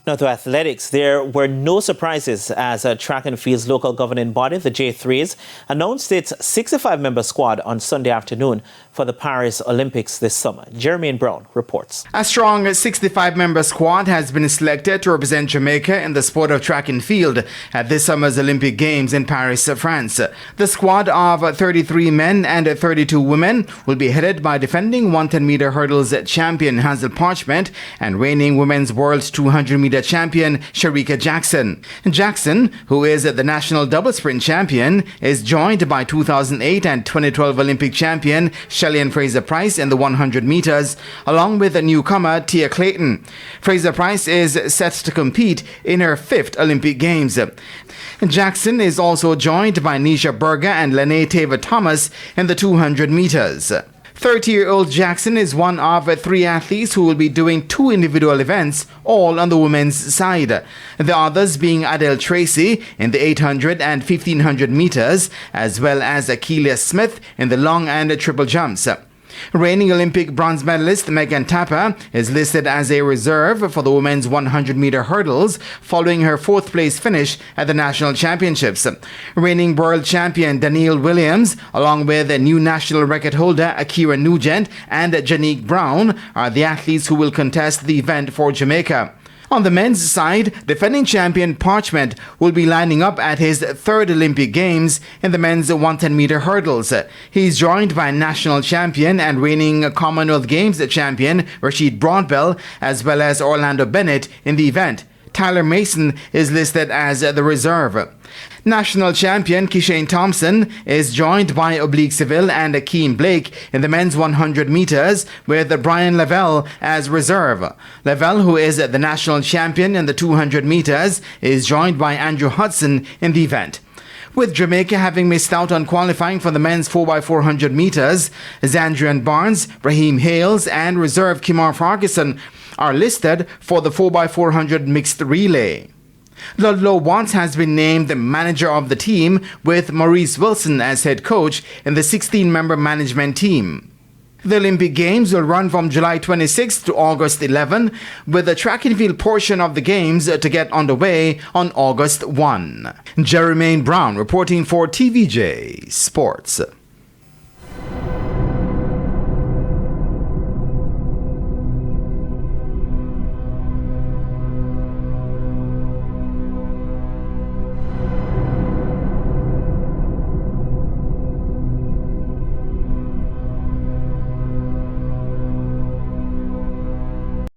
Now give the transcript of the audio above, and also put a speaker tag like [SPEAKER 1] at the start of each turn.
[SPEAKER 1] Now to athletics, there were no surprises as track and field's local governing body, the J3s, announced its 65-member squad on Sunday afternoon for the Paris Olympics this summer. Jermaine Brown reports.
[SPEAKER 2] A strong 65-member squad has been selected to represent Jamaica in the sport of track and field at this summer's Olympic Games in Paris, France. The squad of 33 men and 32 women will be headed by defending 110-meter hurdles champion Hazel Parchment and reigning women's world 200-meter champion Sharika Jackson. Jackson, who is the national double sprint champion, is joined by 2008 and 2012 Olympic champion Shelly Fraser-Price in the 100 meters, along with a newcomer Tia Clayton. Fraser-Price is set to compete in her 5th Olympic Games. Jackson is also joined by Nisha Berger and Lene Taylor-Thomas in the 200 meters. 30-year-old Jackson is one of 3 athletes who will be doing 2 individual events, all on the women's side. The others being Adele Tracy in the 800 and 1500 meters, as well as Akeelia Smith in the long and triple jumps. Reigning Olympic bronze medalist Megan Tapper is listed as a reserve for the women's 100-meter hurdles following her 4th place finish at the national championships. Reigning world champion Danielle Williams, along with the new national record holder Akira Nugent and Janique Brown, are the athletes who will contest the event for Jamaica. On the men's side, defending champion Parchment will be lining up at his 3rd Olympic Games in the men's 110-meter hurdles. He's joined by national champion and reigning Commonwealth Games champion Rashid Broadbell, as well as Orlando Bennett in the event. Tyler Mason is listed as the reserve. National champion Kishane Thompson is joined by Oblique Seville and Akeem Blake in the men's 100 meters, with Brian Lavelle as reserve. Lavelle, who is the national champion in the 200 meters, is joined by Andrew Hudson in the event. With Jamaica having missed out on qualifying for the men's 4x400 meters, Zandrian Barnes, Raheem Hales and reserve Kimar Farquharson are listed for the 4x400 mixed relay. Ludlow Watts has been named the manager of the team, with Maurice Wilson as head coach in the 16-member management team. The Olympic Games will run from July 26 to August 11, with the track and field portion of the Games to get underway on August 1. Jermaine Brown reporting for TVJ Sports.